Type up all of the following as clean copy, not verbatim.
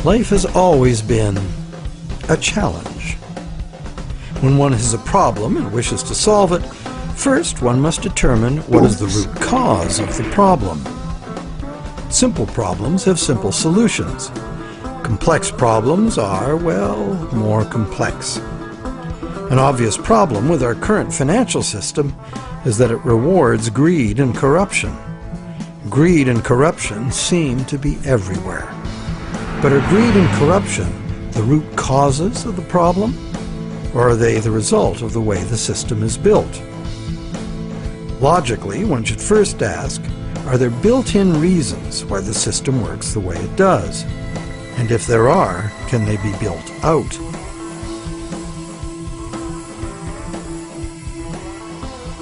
Life has always been a challenge. When one has a problem and wishes to solve it, first one must determine what is the root cause of the problem. Simple problems have simple solutions. Complex problems are, well, more complex. An obvious problem with our current financial system is that it rewards greed and corruption. Greed and corruption seem to be everywhere. But are greed and corruption the root causes of the problem, or are they the result of the way the system is built? Logically, one should first ask, are there built-in reasons why the system works the way it does? And if there are, can they be built out?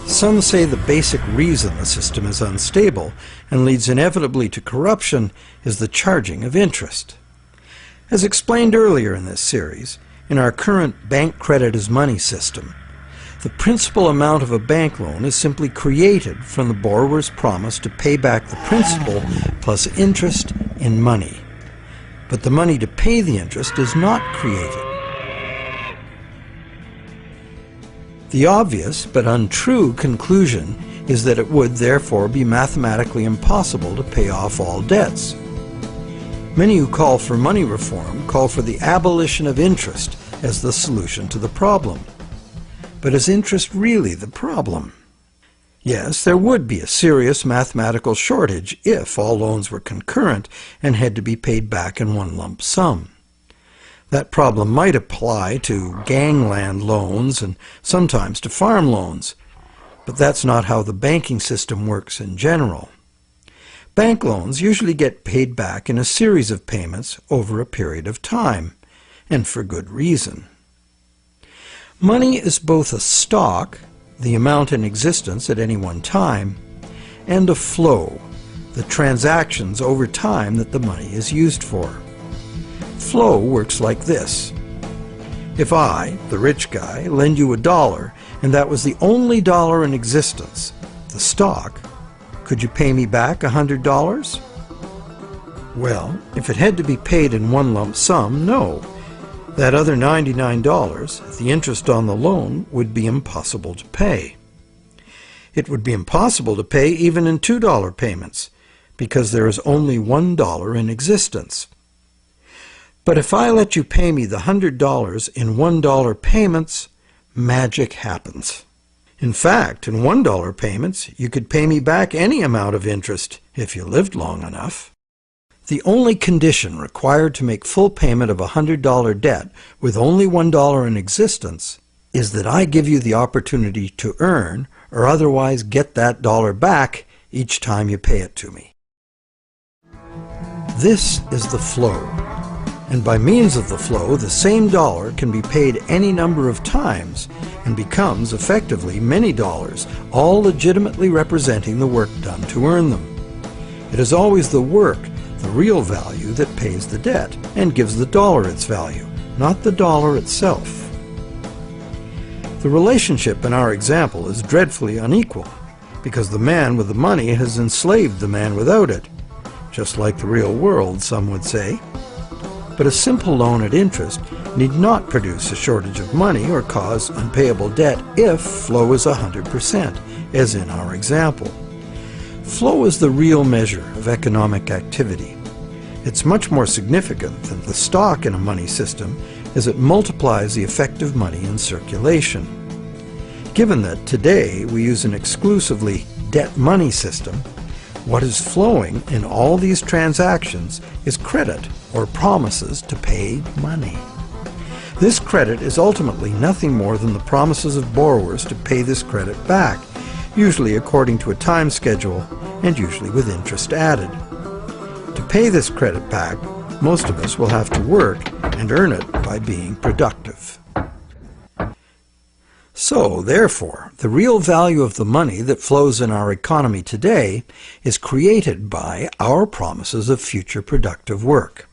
Some say the basic reason the system is unstable and leads inevitably to corruption is the charging of interest. As explained earlier in this series, in our current bank credit as money system, the principal amount of a bank loan is simply created from the borrower's promise to pay back the principal plus interest in money. But the money to pay the interest is not created. The obvious but untrue conclusion is that it would therefore be mathematically impossible to pay off all debts. Many who call for money reform call for the abolition of interest as the solution to the problem. But is interest really the problem? Yes, there would be a serious mathematical shortage if all loans were concurrent and had to be paid back in one lump sum. That problem might apply to gangland loans and sometimes to farm loans, but that's not how the banking system works in general. Bank loans usually get paid back in a series of payments over a period of time, and for good reason. Money is both a stock, the amount in existence at any one time, and a flow, the transactions over time that the money is used for. Flow works like this. If I, the rich guy, lend you $1 and that was the only dollar in existence, the stock, could you pay me back $100? Well, if it had to be paid in one lump sum, no. That other $99, the interest on the loan, would be impossible to pay. It would be impossible to pay even in $2 payments, because there is only $1 in existence. But if I let you pay me the $100 in $1 payments, magic happens. In fact, in $1 payments, you could pay me back any amount of interest if you lived long enough. The only condition required to make full payment of a $100 debt with only $1 in existence is that I give you the opportunity to earn or otherwise get that dollar back each time you pay it to me. This is the flow, and by means of the flow, the same dollar can be paid any number of times and becomes effectively many dollars, all legitimately representing the work done to earn them. It is always the work, the real value, that pays the debt and gives the dollar its value, not the dollar itself. The relationship in our example is dreadfully unequal, because the man with the money has enslaved the man without it, just like the real world, some would say. But a simple loan at interest need not produce a shortage of money or cause unpayable debt if flow is 100%, as in our example. Flow is the real measure of economic activity. It's much more significant than the stock in a money system, as it multiplies the effective money in circulation. Given that today we use an exclusively debt money system, what is flowing in all these transactions is credit, or promises to pay money. This credit is ultimately nothing more than the promises of borrowers to pay this credit back, usually according to a time schedule and usually with interest added. To pay this credit back, most of us will have to work and earn it by being productive. So, therefore, the real value of the money that flows in our economy today is created by our promises of future productive work.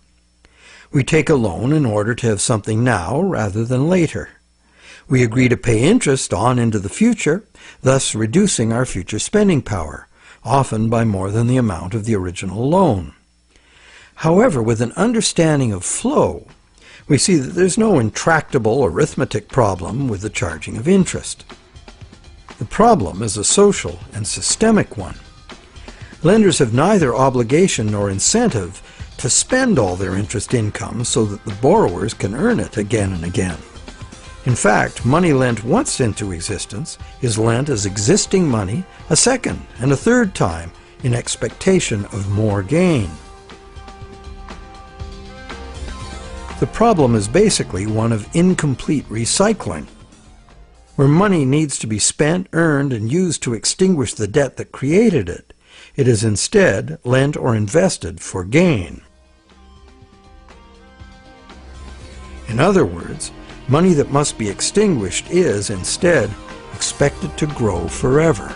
We take a loan in order to have something now rather than later. We agree to pay interest on into the future, thus reducing our future spending power, often by more than the amount of the original loan. However, with an understanding of flow, we see that there's no intractable arithmetic problem with the charging of interest. The problem is a social and systemic one. Lenders have neither obligation nor incentive to spend all their interest income so that the borrowers can earn it again and again. In fact, money lent once into existence is lent as existing money a second and a third time in expectation of more gain. The problem is basically one of incomplete recycling. Where money needs to be spent, earned, and used to extinguish the debt that created it, it is instead lent or invested for gain. In other words, money that must be extinguished is, instead, expected to grow forever.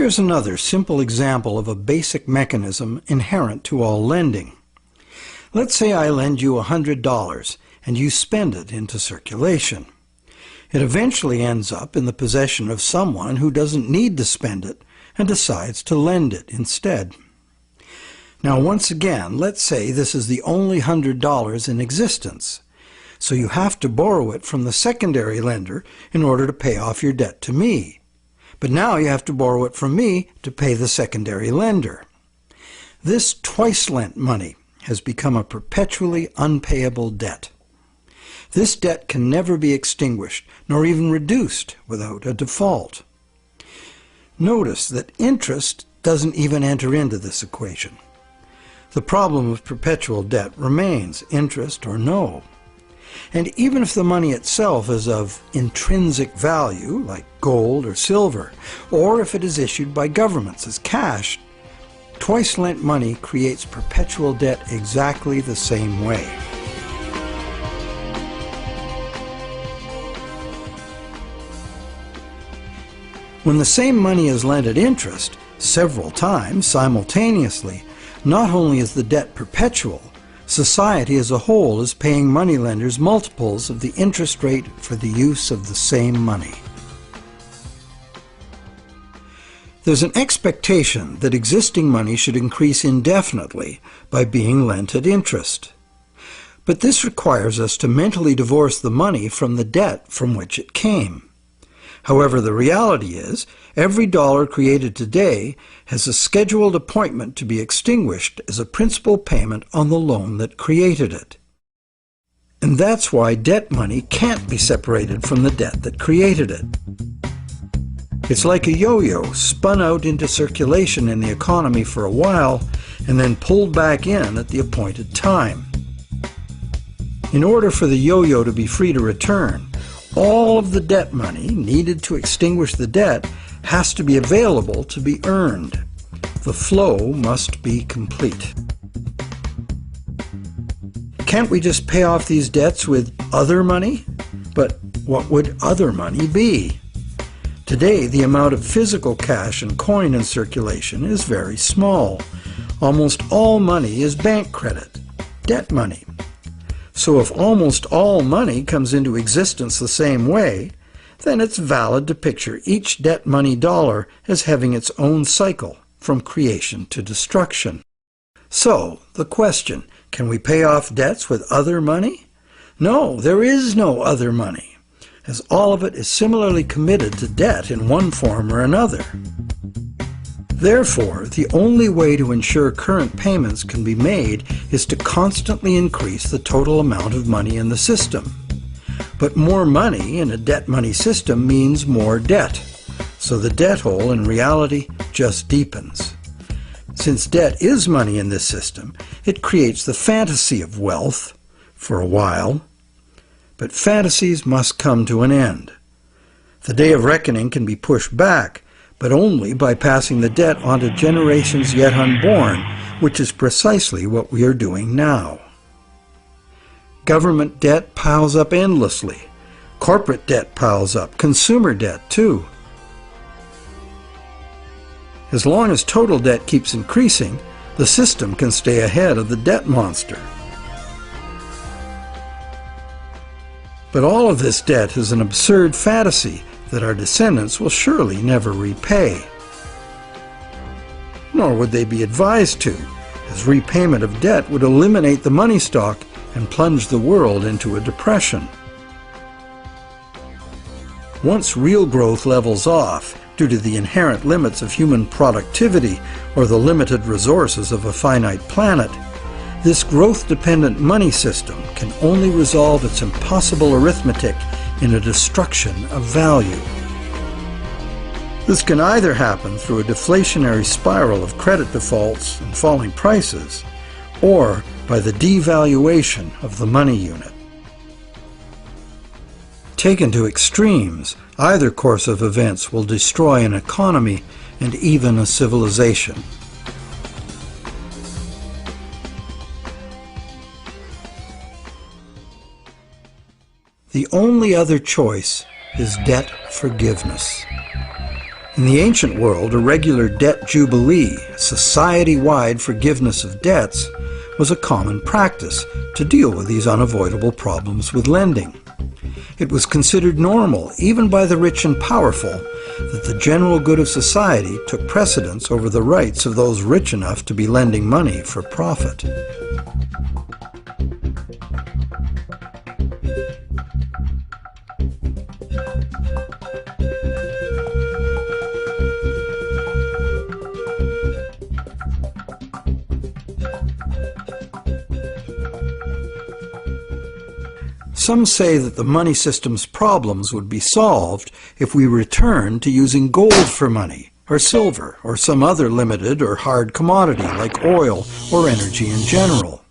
Here's another simple example of a basic mechanism inherent to all lending. Let's say I lend you $100 and you spend it into circulation. It eventually ends up in the possession of someone who doesn't need to spend it and decides to lend it instead. Now once again, let's say this is the only $100 in existence. So you have to borrow it from the secondary lender in order to pay off your debt to me. But now you have to borrow it from me to pay the secondary lender. This twice lent money has become a perpetually unpayable debt. This debt can never be extinguished, nor even reduced without a default. Notice that interest doesn't even enter into this equation. The problem of perpetual debt remains, interest or no. And even if the money itself is of intrinsic value, like gold or silver, or if it is issued by governments as cash, twice lent money creates perpetual debt exactly the same way. When the same money is lent at interest, several times simultaneously, not only is the debt perpetual, society as a whole is paying moneylenders multiples of the interest rate for the use of the same money. There's an expectation that existing money should increase indefinitely by being lent at interest. But this requires us to mentally divorce the money from the debt from which it came. However, the reality is, every dollar created today has a scheduled appointment to be extinguished as a principal payment on the loan that created it. And that's why debt money can't be separated from the debt that created it. It's like a yo-yo spun out into circulation in the economy for a while and then pulled back in at the appointed time. In order for the yo-yo to be free to return, all of the debt money needed to extinguish the debt has to be available to be earned. The flow must be complete. Can't we just pay off these debts with other money? But what would other money be? Today, the amount of physical cash and coin in circulation is very small. Almost all money is bank credit, debt money. So if almost all money comes into existence the same way, then it's valid to picture each debt money dollar as having its own cycle from creation to destruction. So, the question, can we pay off debts with other money? No, there is no other money, as all of it is similarly committed to debt in one form or another. Therefore, the only way to ensure current payments can be made is to constantly increase the total amount of money in the system. But more money in a debt money system means more debt, so the debt hole in reality just deepens. Since debt is money in this system, it creates the fantasy of wealth for a while, but fantasies must come to an end. The day of reckoning can be pushed back, but only by passing the debt on to generations yet unborn, which is precisely what we are doing now. Government debt piles up endlessly. Corporate debt piles up, consumer debt too. As long as total debt keeps increasing, the system can stay ahead of the debt monster. But all of this debt is an absurd fantasy that our descendants will surely never repay. Nor would they be advised to, as repayment of debt would eliminate the money stock and plunge the world into a depression. Once real growth levels off due to the inherent limits of human productivity or the limited resources of a finite planet, this growth-dependent money system can only resolve its impossible arithmetic in a destruction of value. This can either happen through a deflationary spiral of credit defaults and falling prices, or by the devaluation of the money unit. Taken to extremes, either course of events will destroy an economy and even a civilization. The only other choice is debt forgiveness. In the ancient world, a regular debt jubilee, society-wide forgiveness of debts, was a common practice to deal with these unavoidable problems with lending. It was considered normal, even by the rich and powerful, that the general good of society took precedence over the rights of those rich enough to be lending money for profit. Some say that the money system's problems would be solved if we returned to using gold for money, or silver, or some other limited or hard commodity like oil or energy in general.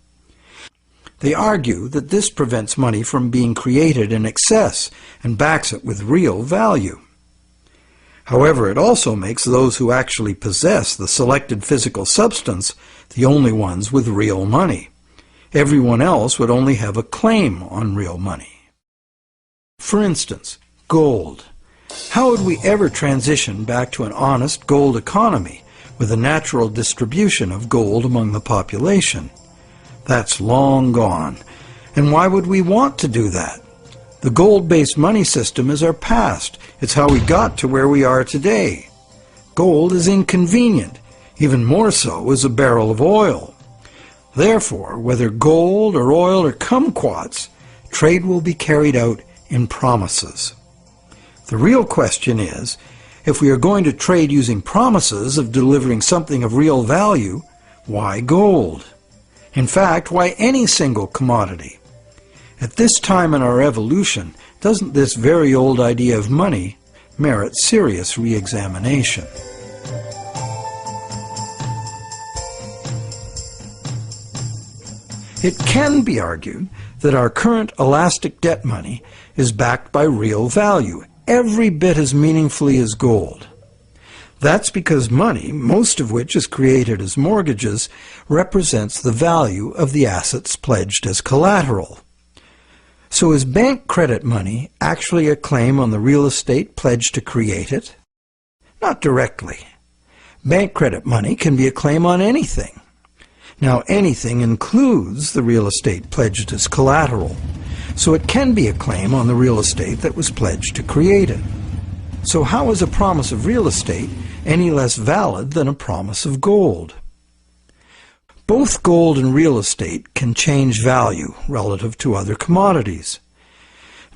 They argue that this prevents money from being created in excess and backs it with real value. However, it also makes those who actually possess the selected physical substance the only ones with real money. Everyone else would only have a claim on real money. For instance, gold. How would we ever transition back to an honest gold economy with a natural distribution of gold among the population? That's long gone. And why would we want to do that? The gold-based money system is our past. It's how we got to where we are today. Gold is inconvenient. Even more so is a barrel of oil. Therefore, whether gold or oil or kumquats, trade will be carried out in promises. The real question is, if we are going to trade using promises of delivering something of real value, why gold? In fact, why any single commodity? At this time in our evolution, doesn't this very old idea of money merit serious re-examination? It can be argued that our current elastic debt money is backed by real value, every bit as meaningfully as gold. That's because money, most of which is created as mortgages, represents the value of the assets pledged as collateral. So is bank credit money actually a claim on the real estate pledged to create it? Not directly. Bank credit money can be a claim on anything. Now, anything includes the real estate pledged as collateral, so it can be a claim on the real estate that was pledged to create it. So how is a promise of real estate any less valid than a promise of gold? Both gold and real estate can change value relative to other commodities.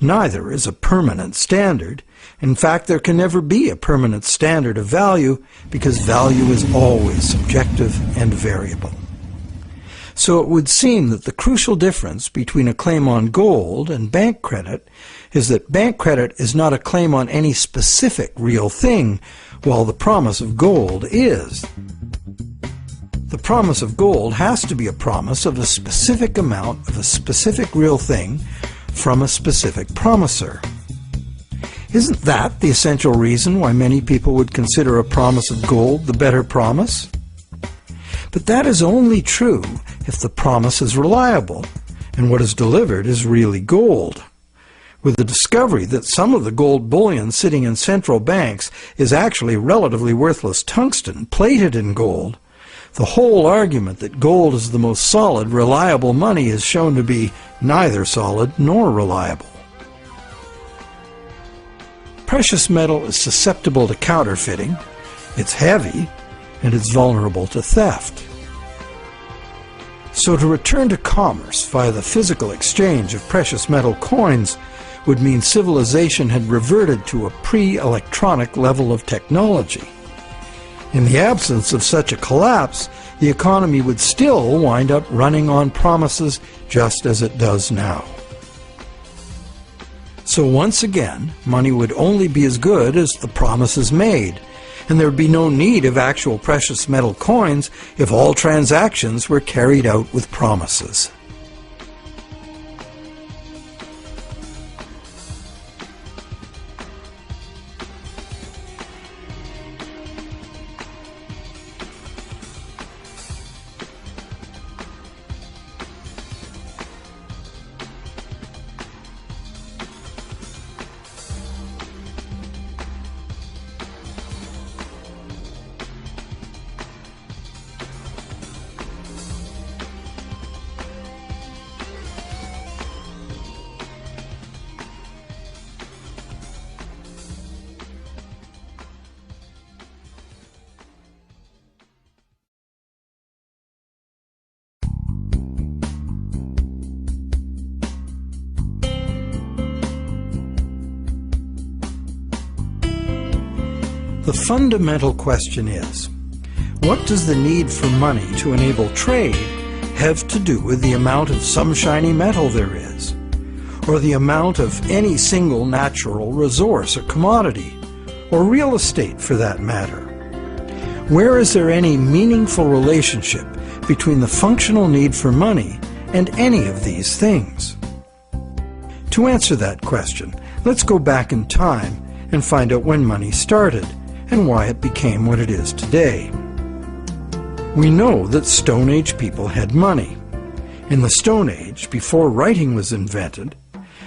Neither is a permanent standard. In fact, there can never be a permanent standard of value because value is always subjective and variable. So it would seem that the crucial difference between a claim on gold and bank credit is that bank credit is not a claim on any specific real thing, while the promise of gold is. The promise of gold has to be a promise of a specific amount of a specific real thing from a specific promiser. Isn't that the essential reason why many people would consider a promise of gold the better promise? But that is only true if the promise is reliable and what is delivered is really gold. with the discovery that some of the gold bullion sitting in central banks is actually relatively worthless tungsten plated in gold, the whole argument that gold is the most solid, reliable money is shown to be neither solid nor reliable. Precious metal is susceptible to counterfeiting, it's heavy, and it's vulnerable to theft. So to return to commerce via the physical exchange of precious metal coins would mean civilization had reverted to a pre-electronic level of technology. In the absence of such a collapse, the economy would still wind up running on promises just as it does now. So once again, money would only be as good as the promises made, and there would be no need of actual precious metal coins if all transactions were carried out with promises. The fundamental question is, what does the need for money to enable trade have to do with the amount of some shiny metal there is, or the amount of any single natural resource or commodity, or real estate for that matter? Where is there any meaningful relationship between the functional need for money and any of these things? To answer that question, let's go back in time and find out when money started and why it became what it is today. We know that Stone Age people had money. In the Stone Age, before writing was invented,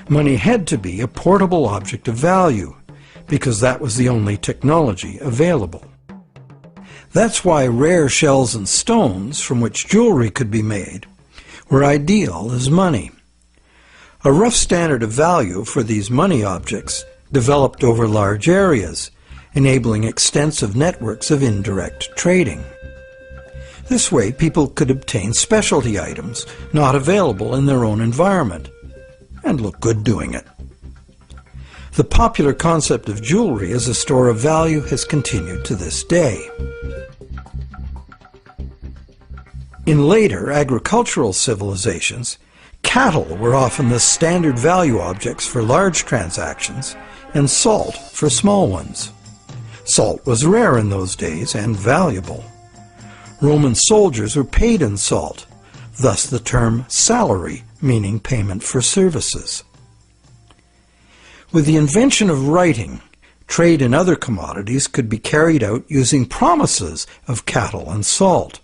money had to be a portable object of value, because that was the only technology available. That's why rare shells and stones, from which jewelry could be made, were ideal as money. A rough standard of value for these money objects developed over large areas, enabling extensive networks of indirect trading. This way, people could obtain specialty items not available in their own environment, and look good doing it. The popular concept of jewelry as a store of value has continued to this day. In later agricultural civilizations, cattle were often the standard value objects for large transactions, and salt for small ones. Salt was rare in those days and valuable. Roman soldiers were paid in salt, thus the term salary, meaning payment for services. With the invention of writing, trade in other commodities could be carried out using promises of cattle and salt.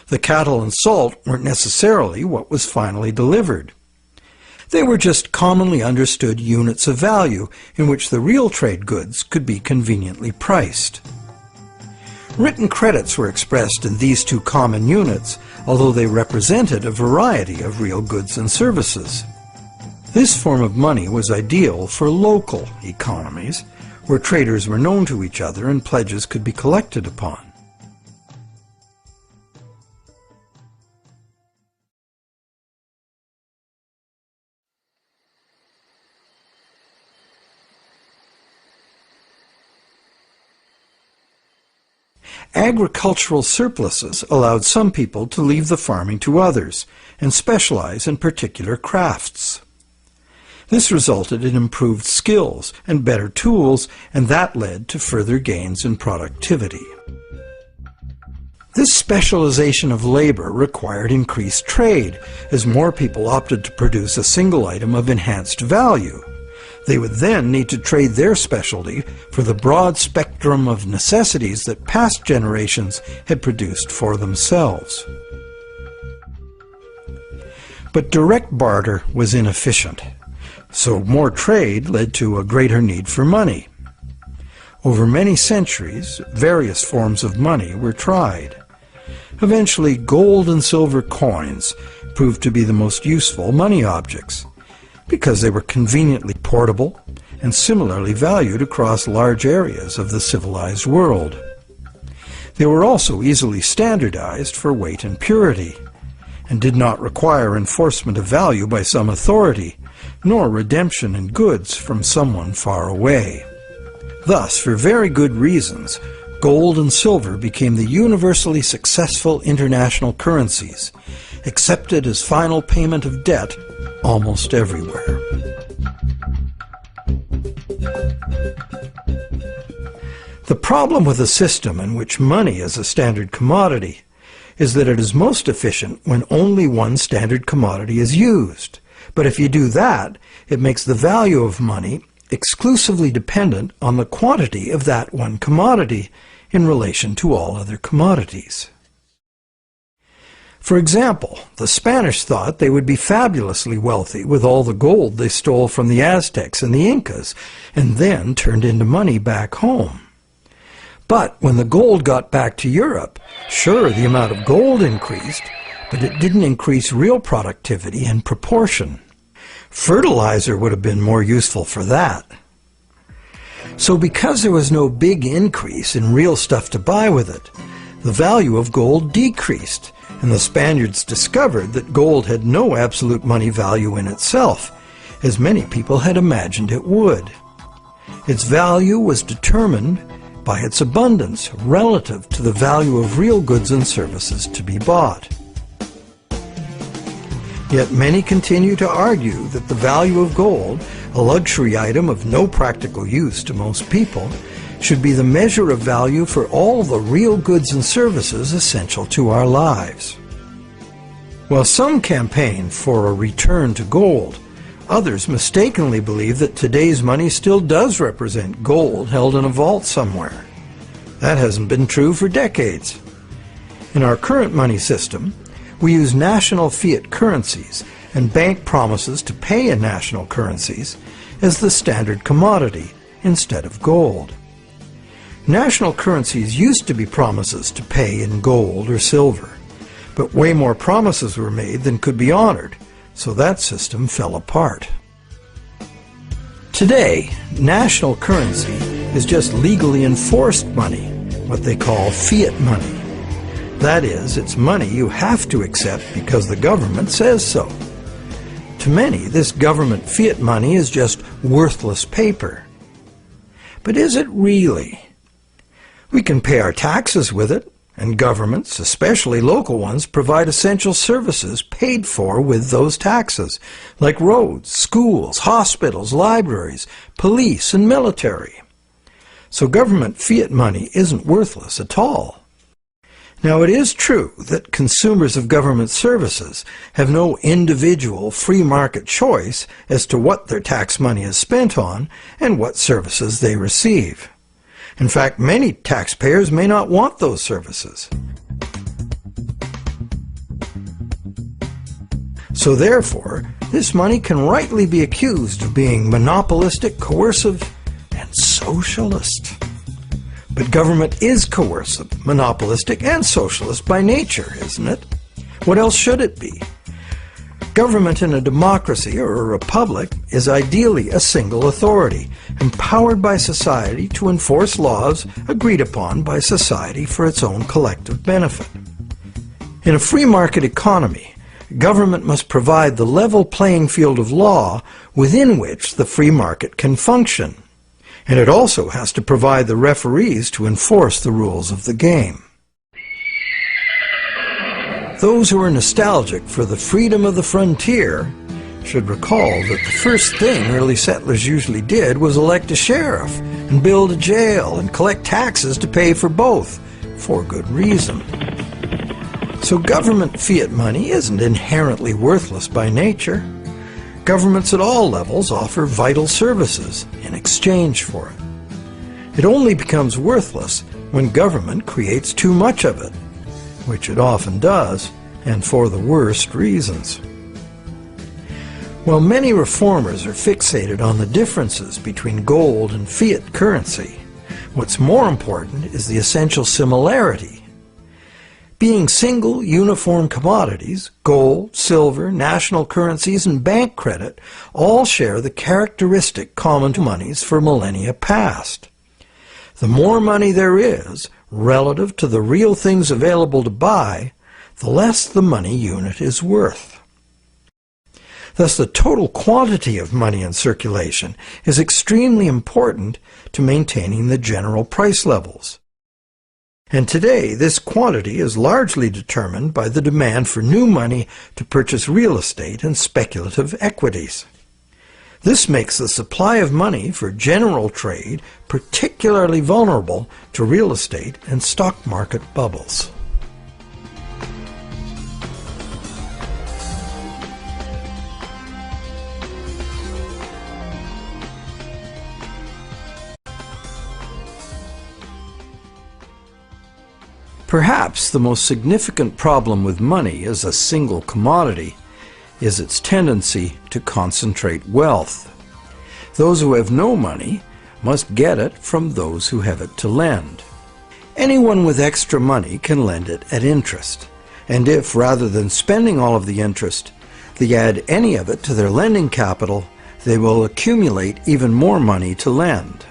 The cattle and salt weren't necessarily what was finally delivered. They were just commonly understood units of value in which the real trade goods could be conveniently priced. Written credits were expressed in these two common units, although they represented a variety of real goods and services. This form of money was ideal for local economies, where traders were known to each other and pledges could be collected upon. Agricultural surpluses allowed some people to leave the farming to others and specialize in particular crafts. This resulted in improved skills and better tools, and that led to further gains in productivity. This specialization of labor required increased trade, as more people opted to produce a single item of enhanced value. They would then need to trade their specialty for the broad spectrum of necessities that past generations had produced for themselves. But direct barter was inefficient. So more trade led to a greater need for money. Over many centuries, various forms of money were tried. Eventually, gold and silver coins proved to be the most useful money objects because they were conveniently portable and similarly valued across large areas of the civilized world. They were also easily standardized for weight and purity, and did not require enforcement of value by some authority, nor redemption in goods from someone far away. Thus, for very good reasons, gold and silver became the universally successful international currencies, accepted as final payment of debt almost everywhere. The problem with a system in which money is a standard commodity is that it is most efficient when only one standard commodity is used. But if you do that, it makes the value of money exclusively dependent on the quantity of that one commodity in relation to all other commodities. For example, the Spanish thought they would be fabulously wealthy with all the gold they stole from the Aztecs and the Incas, and then turned into money back home. But when the gold got back to Europe, sure, the amount of gold increased, but it didn't increase real productivity in proportion. Fertilizer would have been more useful for that. So because there was no big increase in real stuff to buy with it, the value of gold decreased, and the Spaniards discovered that gold had no absolute money value in itself, as many people had imagined it would. Its value was determined by its abundance relative to the value of real goods and services to be bought. Yet many continue to argue that the value of gold, a luxury item of no practical use to most people, should be the measure of value for all the real goods and services essential to our lives. While some campaign for a return to gold, others mistakenly believe that today's money still does represent gold held in a vault somewhere. That hasn't been true for decades. In our current money system, we use national fiat currencies and bank promises to pay in national currencies as the standard commodity instead of gold. National currencies used to be promises to pay in gold or silver, but way more promises were made than could be honored, so that system fell apart. Today, national currency is just legally enforced money, what they call fiat money. That is, it's money you have to accept because the government says so. To many, this government fiat money is just worthless paper. But is it really? We can pay our taxes with it, and governments, especially local ones, provide essential services paid for with those taxes, like roads, schools, hospitals, libraries, police, and military. So government fiat money isn't worthless at all. Now, it is true that consumers of government services have no individual free market choice as to what their tax money is spent on and what services they receive. In fact, many taxpayers may not want those services. So therefore, this money can rightly be accused of being monopolistic, coercive, and socialist. But government is coercive, monopolistic, and socialist by nature, isn't it? What else should it be? Government in a democracy or a republic is ideally a single authority, empowered by society to enforce laws agreed upon by society for its own collective benefit. In a free market economy, government must provide the level playing field of law within which the free market can function. And it also has to provide the referees to enforce the rules of the game. Those who are nostalgic for the freedom of the frontier should recall that the first thing early settlers usually did was elect a sheriff and build a jail and collect taxes to pay for both, for good reason. So government fiat money isn't inherently worthless by nature. Governments at all levels offer vital services in exchange for it. It only becomes worthless when government creates too much of it, which it often does, and for the worst reasons. While many reformers are fixated on the differences between gold and fiat currency, what's more important is the essential similarity. Being single, uniform commodities, gold, silver, national currencies, and bank credit all share the characteristic common to monies for millennia past. The more money there is, relative to the real things available to buy, the less the money unit is worth. Thus, the total quantity of money in circulation is extremely important to maintaining the general price levels. And today, this quantity is largely determined by the demand for new money to purchase real estate and speculative equities. This makes the supply of money for general trade particularly vulnerable to real estate and stock market bubbles. Perhaps the most significant problem with money as a single commodity is its tendency to concentrate wealth. Those who have no money must get it from those who have it to lend. Anyone with extra money can lend it at interest, and if, rather than spending all of the interest, they add any of it to their lending capital, they will accumulate even more money to lend.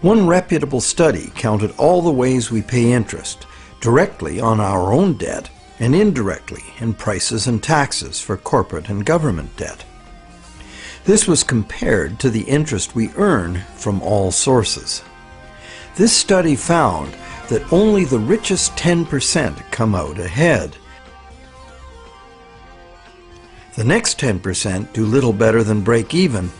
One reputable study counted all the ways we pay interest, directly on our own debt and indirectly in prices and taxes for corporate and government debt. This was compared to the interest we earn from all sources. This study found that only the richest 10% come out ahead. The next 10% do little better than break even,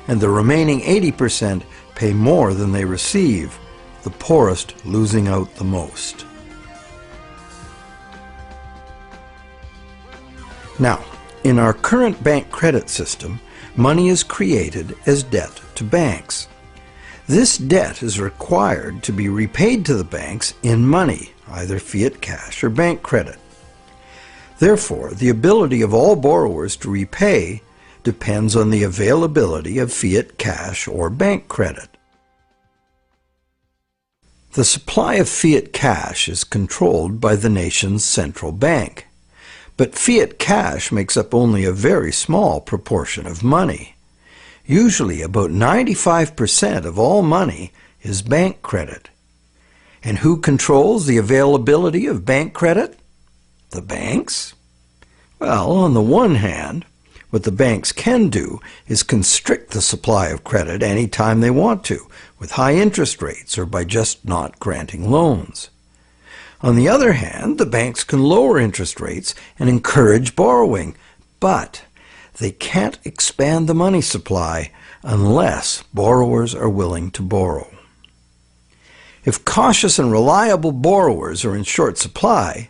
and the remaining 80% pay more than they receive, the poorest losing out the most. Now, in our current bank credit system, money is created as debt to banks. This debt is required to be repaid to the banks in money, either fiat cash or bank credit. Therefore, the ability of all borrowers to repay depends on the availability of fiat cash or bank credit. The supply of fiat cash is controlled by the nation's central bank, but fiat cash makes up only a very small proportion of money. Usually about 95% of all money is bank credit. And who controls the availability of bank credit? The banks? Well, on the one hand, what the banks can do is constrict the supply of credit any time they want to, with high interest rates or by just not granting loans. On the other hand, the banks can lower interest rates and encourage borrowing, but they can't expand the money supply unless borrowers are willing to borrow. If cautious and reliable borrowers are in short supply,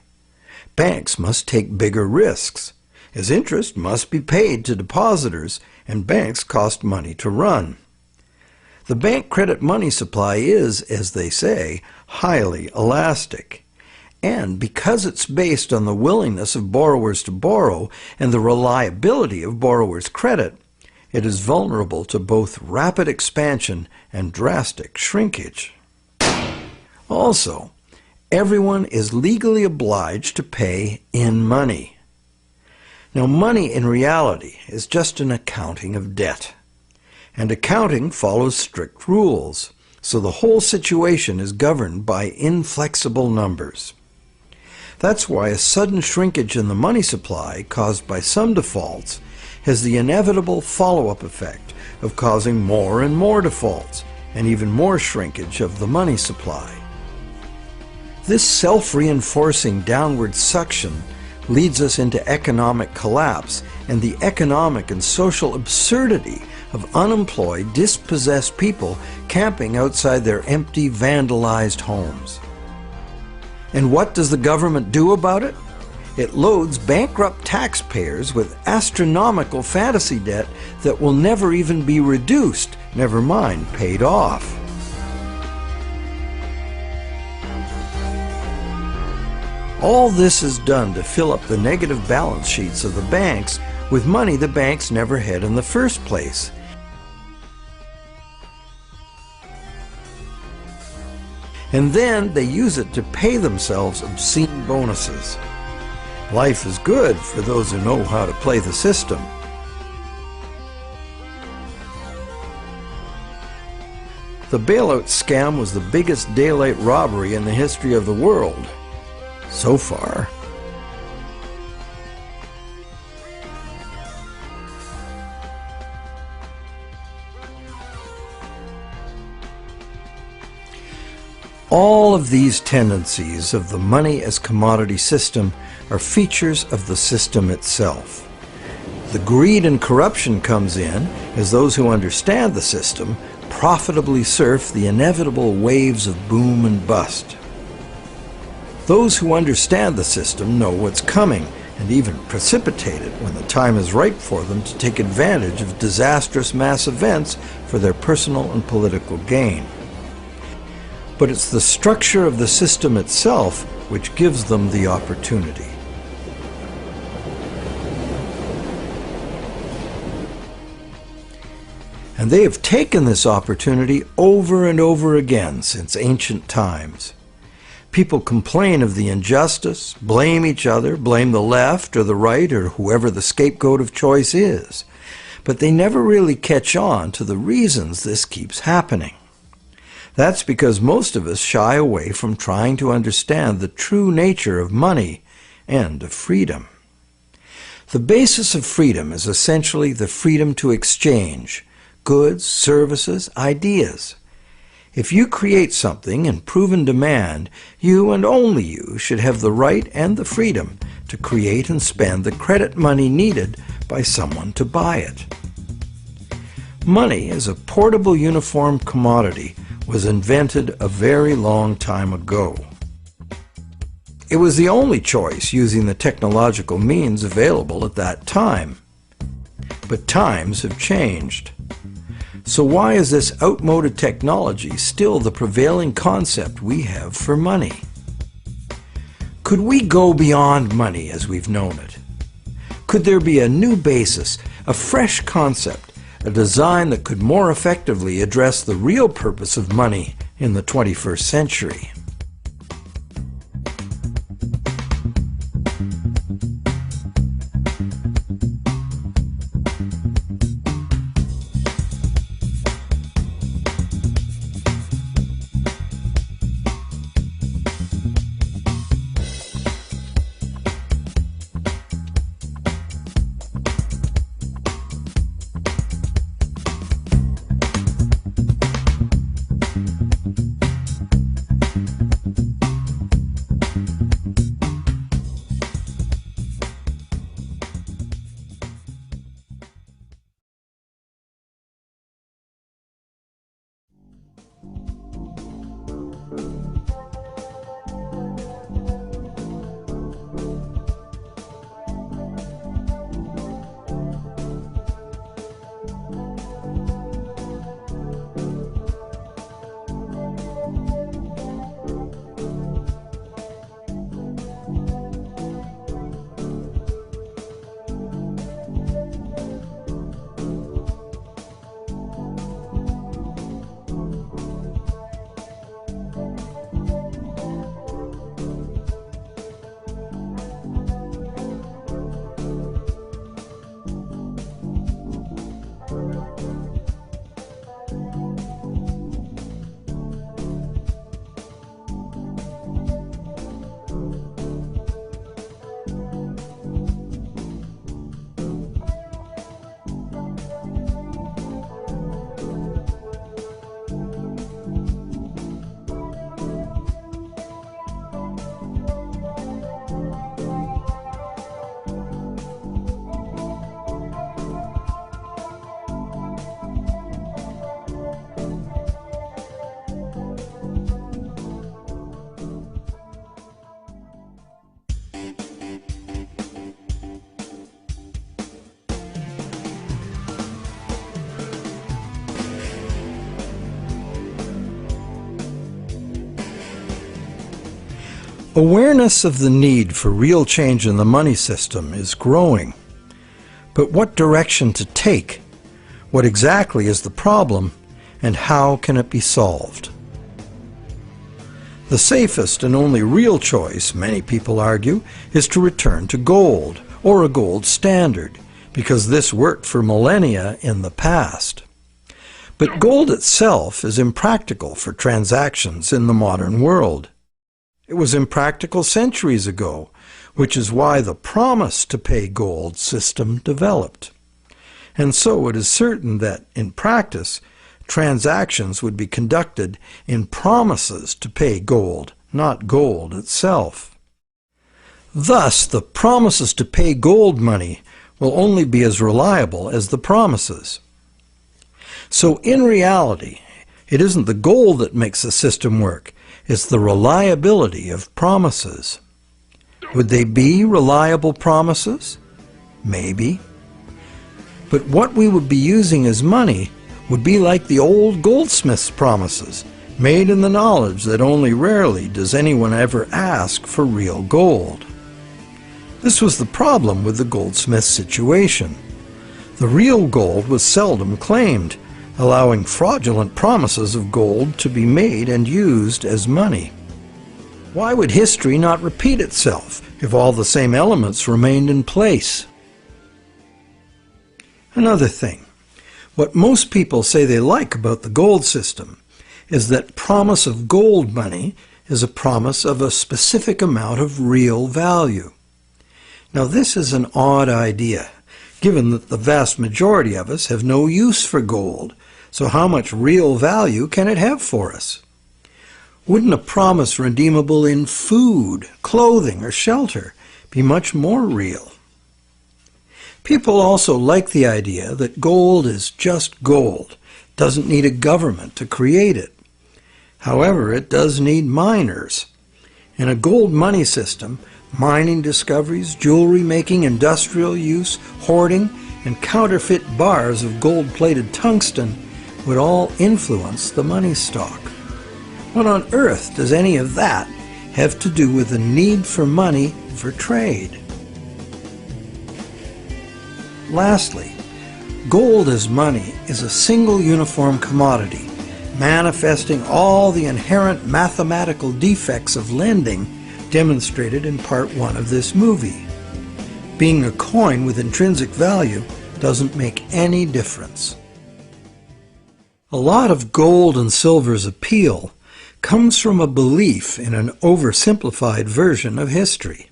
banks must take bigger risks, as interest must be paid to depositors and banks cost money to run. The bank credit money supply is, as they say, highly elastic. And because it's based on the willingness of borrowers to borrow and the reliability of borrowers' credit, it is vulnerable to both rapid expansion and drastic shrinkage. Also, everyone is legally obliged to pay in money. Now, money in reality is just an accounting of debt, and accounting follows strict rules, so the whole situation is governed by inflexible numbers. That's why a sudden shrinkage in the money supply caused by some defaults has the inevitable follow-up effect of causing more and more defaults and even more shrinkage of the money supply. This self-reinforcing downward suction leads us into economic collapse and the economic and social absurdity of unemployed, dispossessed people camping outside their empty, vandalized homes. And what does the government do about it? It loads bankrupt taxpayers with astronomical fantasy debt that will never even be reduced, never mind paid off. All this is done to fill up the negative balance sheets of the banks With money the banks never had in the first place. And then they use it to pay themselves obscene bonuses. Life is good for those who know how to play the system. The bailout scam was the biggest daylight robbery in the history of the world. So far. All of these tendencies of the money as commodity system are features of the system itself. The greed and corruption comes in as those who understand the system profitably surf the inevitable waves of boom and bust. Those who understand the system know what's coming and even precipitate it when the time is ripe for them to take advantage of disastrous mass events for their personal and political gain. But it's the structure of the system itself which gives them the opportunity. And they have taken this opportunity over and over again since ancient times. People complain of the injustice, blame each other, blame the left or the right or whoever the scapegoat of choice is. But they never really catch on to the reasons this keeps happening. That's because most of us shy away from trying to understand the true nature of money and of freedom. The basis of freedom is essentially the freedom to exchange goods, services, ideas. If you create something in proven demand, you and only you should have the right and the freedom to create and spend the credit money needed by someone to buy it. Money as a portable uniform commodity was invented a very long time ago. It was the only choice using the technological means available at that time. But times have changed. So why is this outmoded technology still the prevailing concept we have for money? Could we go beyond money as we've known it? Could there be a new basis, a fresh concept, a design that could more effectively address the real purpose of money in the 21st century? Awareness of the need for real change in the money system is growing. But what direction to take? What exactly is the problem, and how can it be solved? The safest and only real choice, many people argue, is to return to gold, or a gold standard, because this worked for millennia in the past. But gold itself is impractical for transactions in the modern world. It was impractical centuries ago, which is why the promise to pay gold system developed. And so it is certain that, in practice, transactions would be conducted in promises to pay gold, not gold itself. Thus, the promises to pay gold money will only be as reliable as the promises. So in reality, it isn't the gold that makes the system work, it's the reliability of promises. Would they be reliable promises? Maybe. But what we would be using as money would be like the old goldsmith's promises, made in the knowledge that only rarely does anyone ever ask for real gold. This was the problem with the goldsmith's situation. The real gold was seldom claimed, allowing fraudulent promises of gold to be made and used as money. Why would history not repeat itself if all the same elements remained in place? Another thing, what most people say they like about the gold system is that promise of gold money is a promise of a specific amount of real value. Now this is an odd idea, given that the vast majority of us have no use for gold, so how much real value can it have for us? Wouldn't a promise redeemable in food, clothing, or shelter be much more real? People also like the idea that gold is just gold, doesn't need a government to create it. However, it does need miners. In a gold money system, mining discoveries, jewelry making, industrial use, hoarding, and counterfeit bars of gold-plated tungsten would all influence the money stock. What on earth does any of that have to do with the need for money for trade? Lastly, gold as money is a single uniform commodity, manifesting all the inherent mathematical defects of lending demonstrated in part 1 of this movie. Being a coin with intrinsic value doesn't make any difference. A lot of gold and silver's appeal comes from a belief in an oversimplified version of history.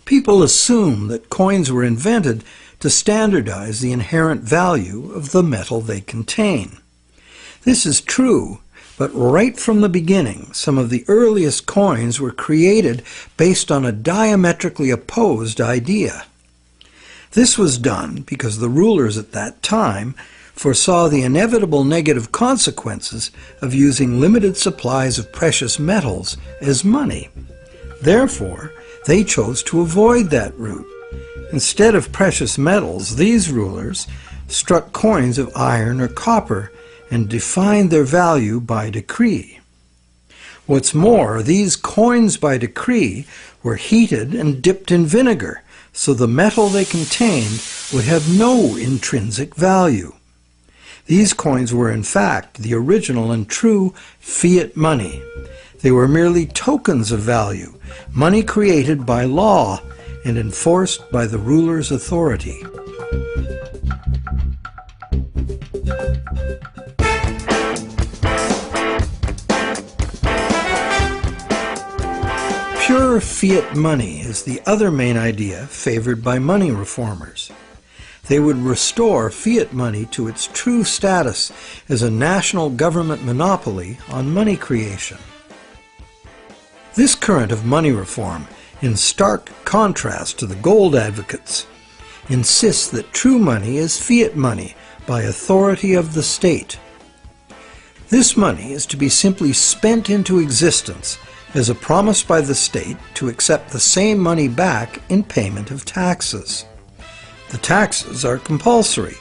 People assume that coins were invented to standardize the inherent value of the metal they contain. This is true, but right from the beginning, some of the earliest coins were created based on a diametrically opposed idea. This was done because the rulers at that time foresaw the inevitable negative consequences of using limited supplies of precious metals as money. Therefore, they chose to avoid that route. Instead of precious metals, these rulers struck coins of iron or copper and defined their value by decree. What's more, these coins by decree were heated and dipped in vinegar, so the metal they contained would have no intrinsic value. These coins were in fact the original and true fiat money. They were merely tokens of value, money created by law and enforced by the ruler's authority. Pure fiat money is the other main idea favored by money reformers. They would restore fiat money to its true status as a national government monopoly on money creation. This current of money reform, in stark contrast to the gold advocates, insists that true money is fiat money by authority of the state. This money is to be simply spent into existence as a promise by the state to accept the same money back in payment of taxes. The taxes are compulsory,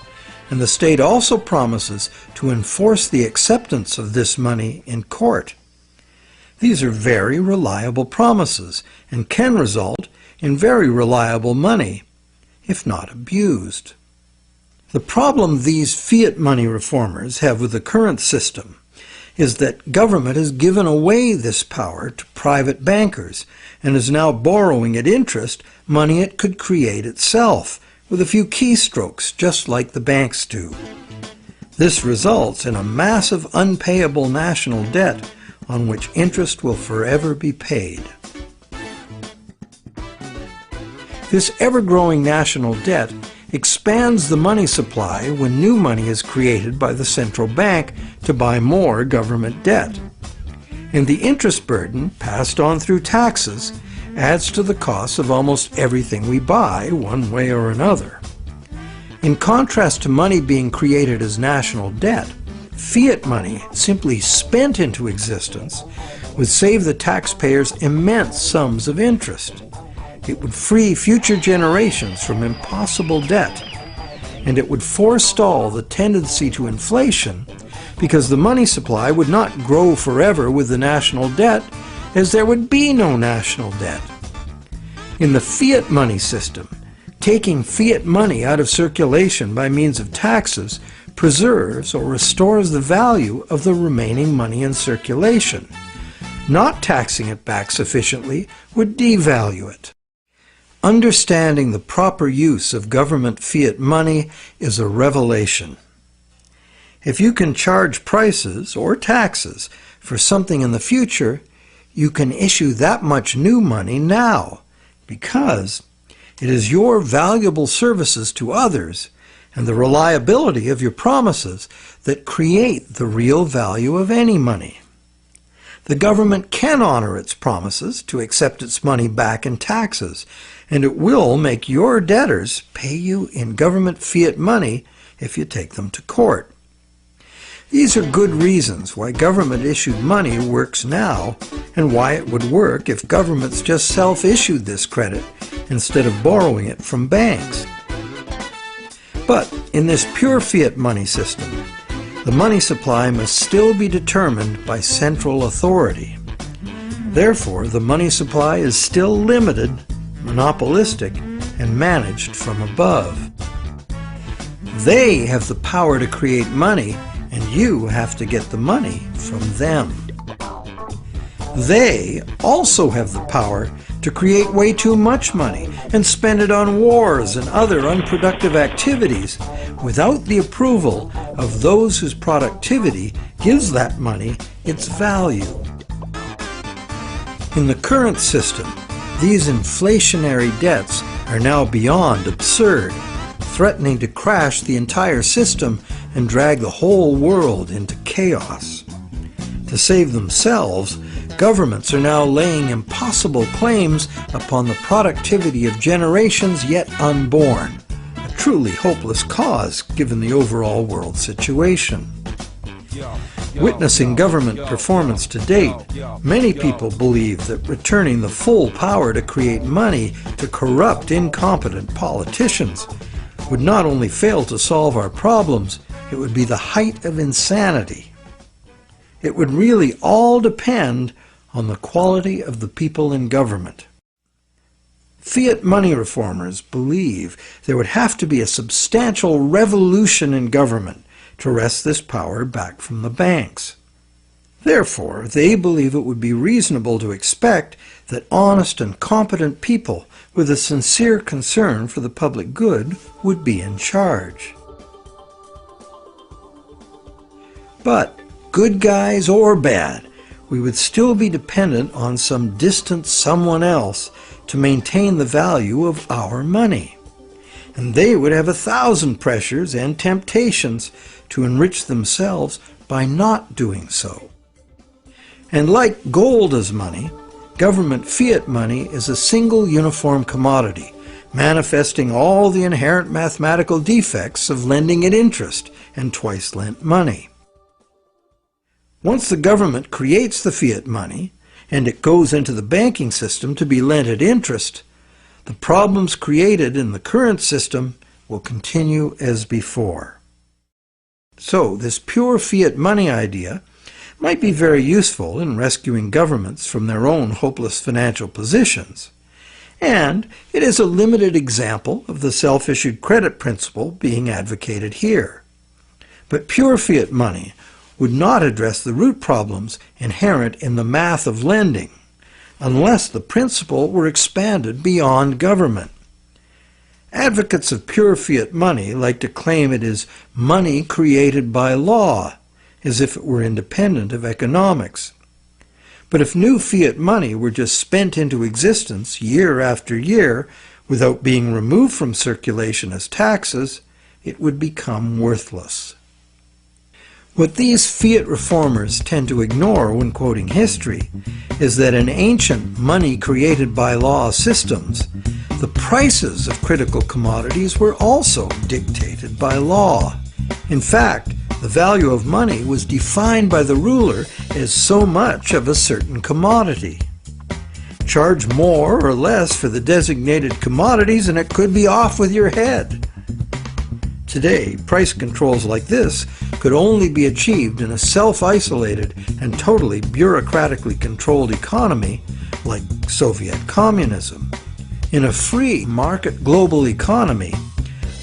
and the state also promises to enforce the acceptance of this money in court. These are very reliable promises and can result in very reliable money if not abused. The problem these fiat money reformers have with the current system is that government has given away this power to private bankers and is now borrowing at interest money it could create itself with a few keystrokes, just like the banks do. This results in a massive unpayable national debt on which interest will forever be paid. This ever-growing national debt expands the money supply when new money is created by the central bank to buy more government debt. And the interest burden, passed on through taxes, adds to the cost of almost everything we buy, one way or another. In contrast to money being created as national debt, fiat money, simply spent into existence, would save the taxpayers immense sums of interest. It would free future generations from impossible debt, and it would forestall the tendency to inflation because the money supply would not grow forever with the national debt, as there would be no national debt. In the fiat money system, taking fiat money out of circulation by means of taxes preserves or restores the value of the remaining money in circulation. Not taxing it back sufficiently would devalue it. Understanding the proper use of government fiat money is a revelation. If you can charge prices or taxes for something in the future, you can issue that much new money now, because it is your valuable services to others and the reliability of your promises that create the real value of any money. The government can honor its promises to accept its money back in taxes, and it will make your debtors pay you in government fiat money if you take them to court. These are good reasons why government-issued money works now, and why it would work if governments just self-issued this credit instead of borrowing it from banks. But in this pure fiat money system, the money supply must still be determined by central authority. Therefore, the money supply is still limited, monopolistic, and managed from above. They have the power to create money, and you have to get the money from them. They also have the power to create way too much money and spend it on wars and other unproductive activities without the approval of those whose productivity gives that money its value. In the current system, these inflationary debts are now beyond absurd, threatening to crash the entire system and drag the whole world into chaos. To save themselves, governments are now laying impossible claims upon the productivity of generations yet unborn, a truly hopeless cause given the overall world situation. Witnessing government performance to date, many people believe that returning the full power to create money to corrupt, incompetent politicians would not only fail to solve our problems, it would be the height of insanity. It would really all depend on the quality of the people in government. Fiat money reformers believe there would have to be a substantial revolution in government to wrest this power back from the banks. Therefore, they believe it would be reasonable to expect that honest and competent people with a sincere concern for the public good would be in charge. But, good guys or bad, we would still be dependent on some distant someone else to maintain the value of our money. And they would have 1,000 pressures and temptations to enrich themselves by not doing so. And like gold as money, government fiat money is a single uniform commodity, manifesting all the inherent mathematical defects of lending at interest and twice lent money. Once the government creates the fiat money, and it goes into the banking system to be lent at interest, the problems created in the current system will continue as before. So, this pure fiat money idea might be very useful in rescuing governments from their own hopeless financial positions, and it is a limited example of the self-issued credit principle being advocated here. But pure fiat money would not address the root problems inherent in the math of lending, unless the principle were expanded beyond government. Advocates of pure fiat money like to claim it is money created by law, as if it were independent of economics. But if new fiat money were just spent into existence year after year without being removed from circulation as taxes, it would become worthless. What these fiat reformers tend to ignore when quoting history is that in ancient money created by law systems, the prices of critical commodities were also dictated by law. In fact, the value of money was defined by the ruler as so much of a certain commodity. Charge more or less for the designated commodities and it could be off with your head. Today, price controls like this could only be achieved in a self-isolated and totally bureaucratically controlled economy like Soviet communism. In a free market global economy,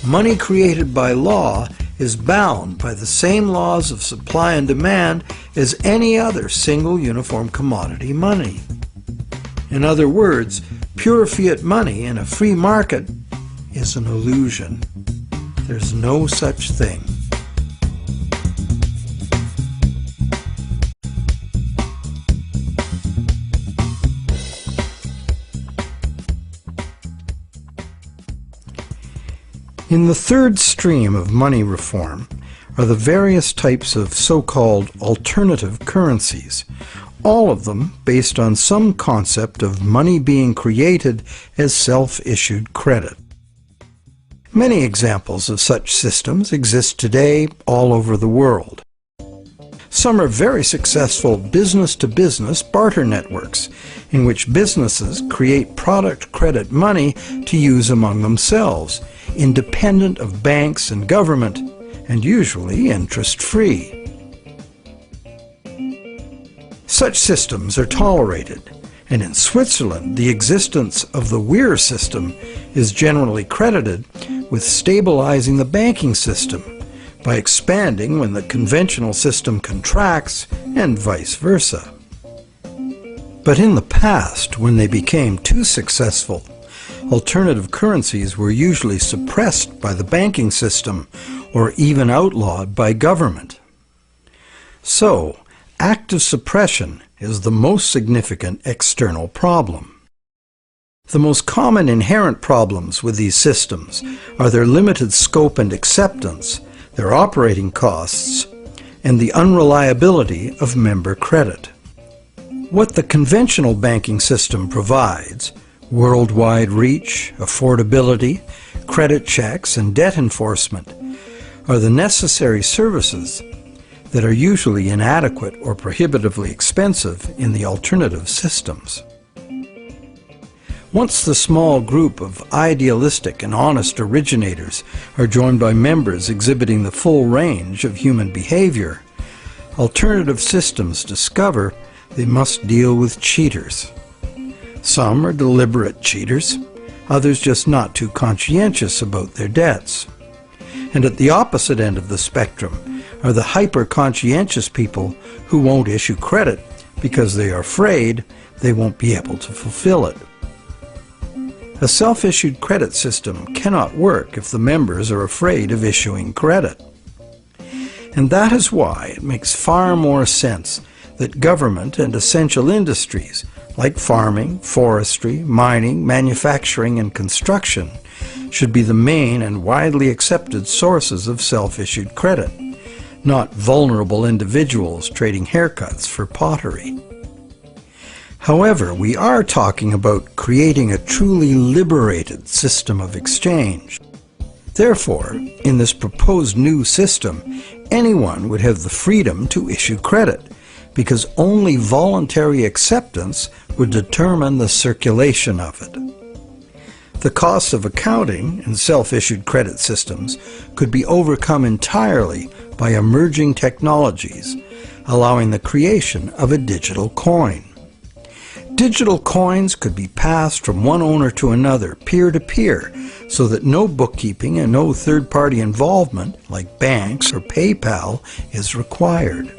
money created by law is bound by the same laws of supply and demand as any other single uniform commodity money. In other words, pure fiat money in a free market is an illusion. There's no such thing. In the third stream of money reform are the various types of so-called alternative currencies, all of them based on some concept of money being created as self-issued credit. Many examples of such systems exist today all over the world. Some are very successful business-to-business barter networks, in which businesses create product credit money to use among themselves, independent of banks and government, and usually interest-free. Such systems are tolerated, and in Switzerland the existence of the Weir system is generally credited with stabilizing the banking system by expanding when the conventional system contracts and vice versa. But in the past, when they became too successful, alternative currencies were usually suppressed by the banking system or even outlawed by government. So, active suppression is the most significant external problem. The most common inherent problems with these systems are their limited scope and acceptance, their operating costs, and the unreliability of member credit. What the conventional banking system provides, worldwide reach, affordability, credit checks, and debt enforcement, are the necessary services that are usually inadequate or prohibitively expensive in the alternative systems. Once the small group of idealistic and honest originators are joined by members exhibiting the full range of human behavior, alternative systems discover they must deal with cheaters. Some are deliberate cheaters, others just not too conscientious about their debts. And at the opposite end of the spectrum are the hyper-conscientious people who won't issue credit because they are afraid they won't be able to fulfill it. A self-issued credit system cannot work if the members are afraid of issuing credit. And that is why it makes far more sense that government and essential industries like farming, forestry, mining, manufacturing, and construction should be the main and widely accepted sources of self-issued credit, not vulnerable individuals trading haircuts for pottery. However, we are talking about creating a truly liberated system of exchange. Therefore, in this proposed new system, anyone would have the freedom to issue credit, because only voluntary acceptance would determine the circulation of it. The costs of accounting in self-issued credit systems could be overcome entirely by emerging technologies, allowing the creation of a digital coin. Digital coins could be passed from one owner to another, peer-to-peer, so that no bookkeeping and no third-party involvement, like banks or PayPal, is required.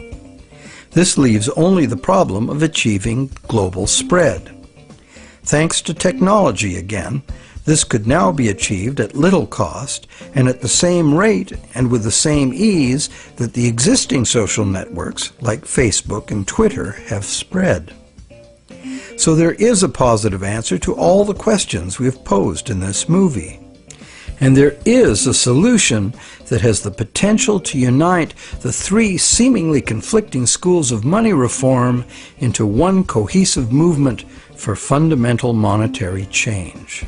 This leaves only the problem of achieving global spread. Thanks to technology again, this could now be achieved at little cost and at the same rate and with the same ease that the existing social networks like Facebook and Twitter have spread. So there is a positive answer to all the questions we have posed in this movie. And there is a solution that has the potential to unite the three seemingly conflicting schools of money reform into one cohesive movement for fundamental monetary change.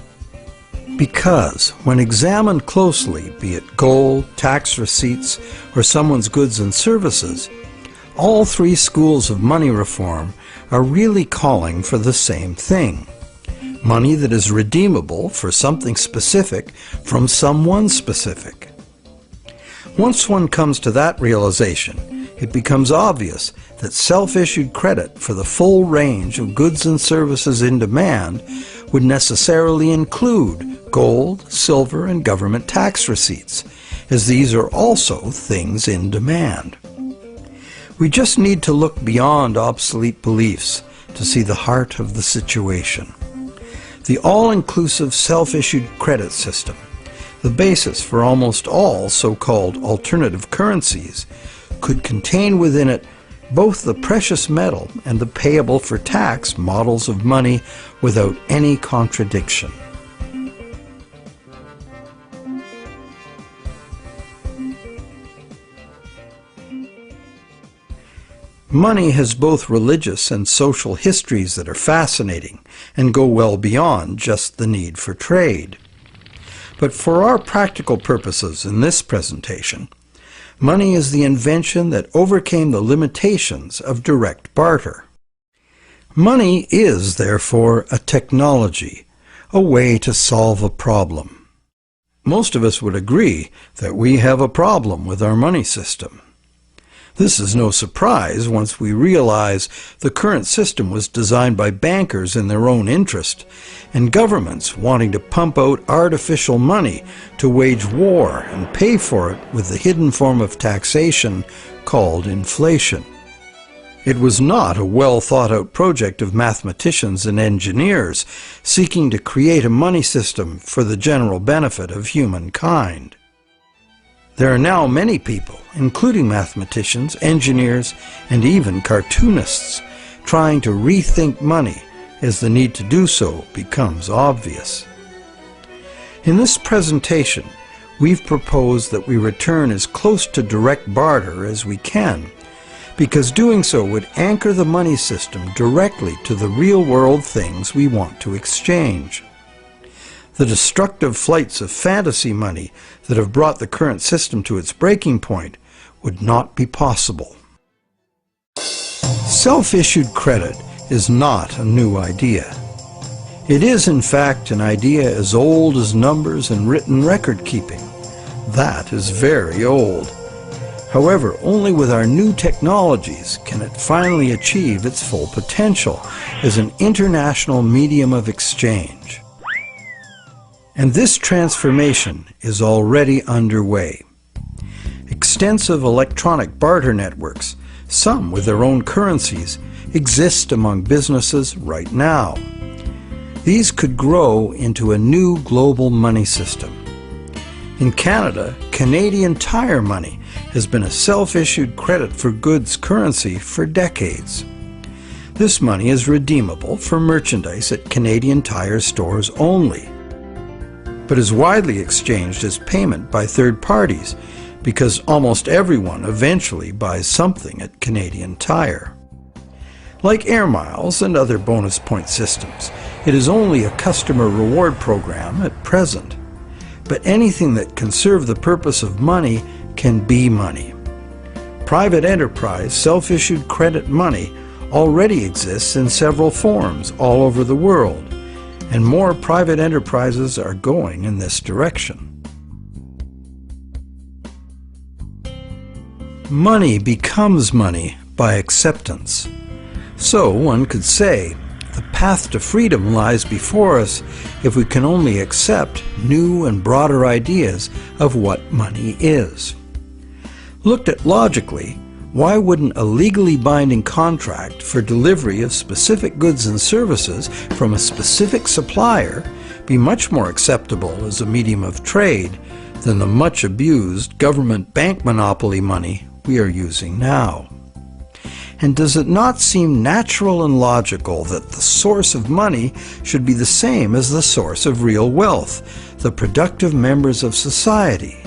Because, when examined closely, be it gold, tax receipts, or someone's goods and services, all three schools of money reform are really calling for the same thing: money that is redeemable for something specific from someone specific. Once one comes to that realization, it becomes obvious that self-issued credit for the full range of goods and services in demand would necessarily include gold, silver, and government tax receipts, as these are also things in demand. We just need to look beyond obsolete beliefs to see the heart of the situation. The all-inclusive self-issued credit system, the basis for almost all so-called alternative currencies, could contain within it both the precious metal and the payable for tax models of money without any contradiction. Money has both religious and social histories that are fascinating and go well beyond just the need for trade. But for our practical purposes in this presentation, money is the invention that overcame the limitations of direct barter. Money is, therefore, a technology, a way to solve a problem. Most of us would agree that we have a problem with our money system. This is no surprise once we realize the current system was designed by bankers in their own interest, and governments wanting to pump out artificial money to wage war and pay for it with the hidden form of taxation called inflation. It was not a well-thought-out project of mathematicians and engineers seeking to create a money system for the general benefit of humankind. There are now many people, including mathematicians, engineers, and even cartoonists, trying to rethink money as the need to do so becomes obvious. In this presentation, we've proposed that we return as close to direct barter as we can, because doing so would anchor the money system directly to the real-world things we want to exchange. The destructive flights of fantasy money that have brought the current system to its breaking point would not be possible. Self-issued credit is not a new idea. It is, in fact, an idea as old as numbers and written record-keeping. That is very old. However, only with our new technologies can it finally achieve its full potential as an international medium of exchange. And this transformation is already underway. Extensive electronic barter networks, some with their own currencies, exist among businesses right now. These could grow into a new global money system. In Canada, Canadian Tire money has been a self-issued credit for goods currency for decades. This money is redeemable for merchandise at Canadian Tire stores only, but is widely exchanged as payment by third parties because almost everyone eventually buys something at Canadian Tire. Like air miles and other bonus point systems, it is only a customer reward program at present. But anything that can serve the purpose of money can be money. Private enterprise self-issued credit money already exists in several forms all over the world, and more private enterprises are going in this direction. Money becomes money by acceptance. So one could say the path to freedom lies before us if we can only accept new and broader ideas of what money is. Looked at logically, why wouldn't a legally binding contract for delivery of specific goods and services from a specific supplier be much more acceptable as a medium of trade than the much abused government bank monopoly money we are using now? And does it not seem natural and logical that the source of money should be the same as the source of real wealth, the productive members of society?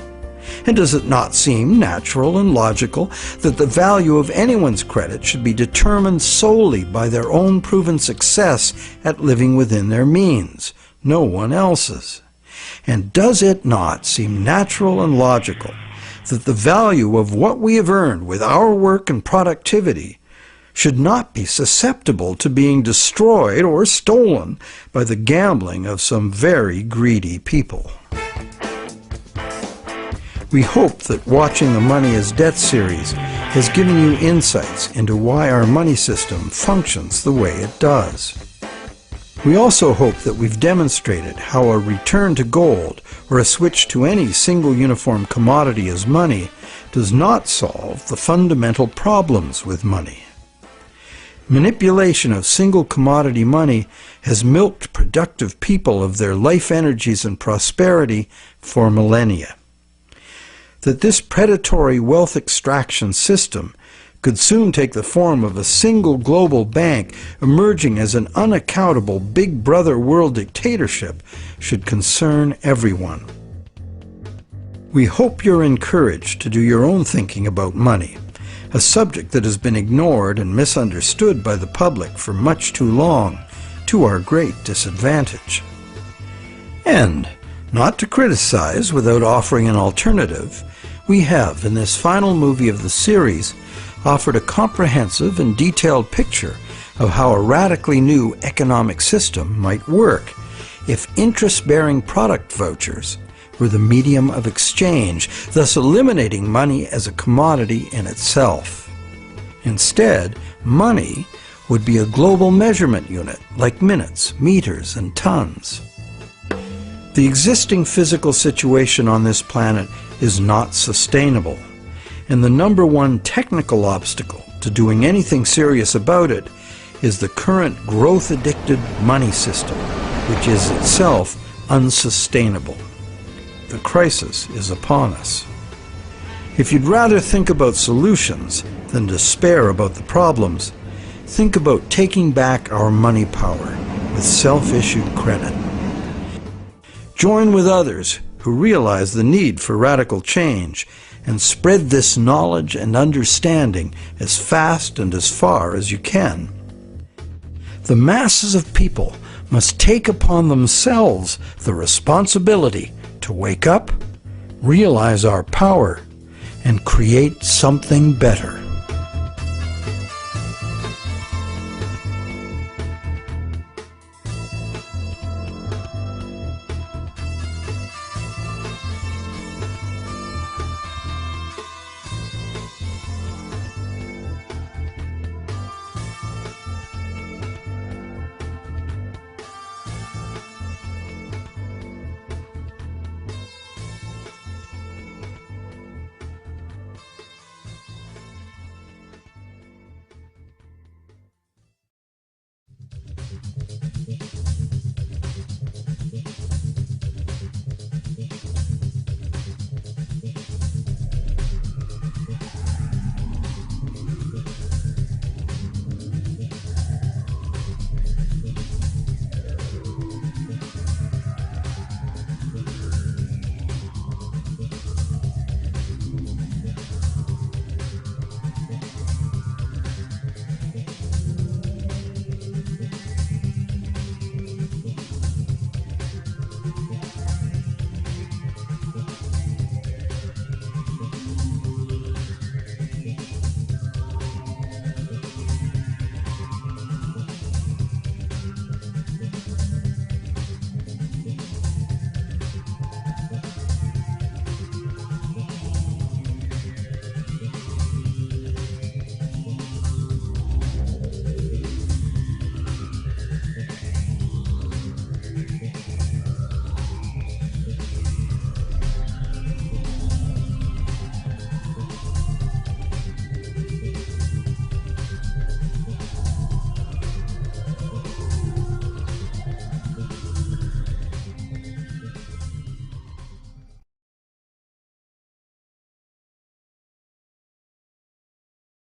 And does it not seem natural and logical that the value of anyone's credit should be determined solely by their own proven success at living within their means, no one else's? And does it not seem natural and logical that the value of what we have earned with our work and productivity should not be susceptible to being destroyed or stolen by the gambling of some very greedy people? We hope that watching the Money is Debt series has given you insights into why our money system functions the way it does. We also hope that we've demonstrated how a return to gold or a switch to any single uniform commodity as money does not solve the fundamental problems with money. Manipulation of single commodity money has milked productive people of their life energies and prosperity for millennia. That this predatory wealth extraction system could soon take the form of a single global bank emerging as an unaccountable big brother world dictatorship should concern everyone. We hope you're encouraged to do your own thinking about money, a subject that has been ignored and misunderstood by the public for much too long, to our great disadvantage. And, not to criticize without offering an alternative, we have, in this final movie of the series, offered a comprehensive and detailed picture of how a radically new economic system might work if interest-bearing product vouchers were the medium of exchange, thus eliminating money as a commodity in itself. Instead, money would be a global measurement unit like minutes, meters, and tons. The existing physical situation on this planet is not sustainable, and the number one technical obstacle to doing anything serious about it is the current growth-addicted money system, which is itself unsustainable. The crisis is upon us. If you'd rather think about solutions than despair about the problems, think about taking back our money power with self-issued credit. Join with others who realize the need for radical change and spread this knowledge and understanding as fast and as far as you can. The masses of people must take upon themselves the responsibility to wake up, realize our power, and create something better.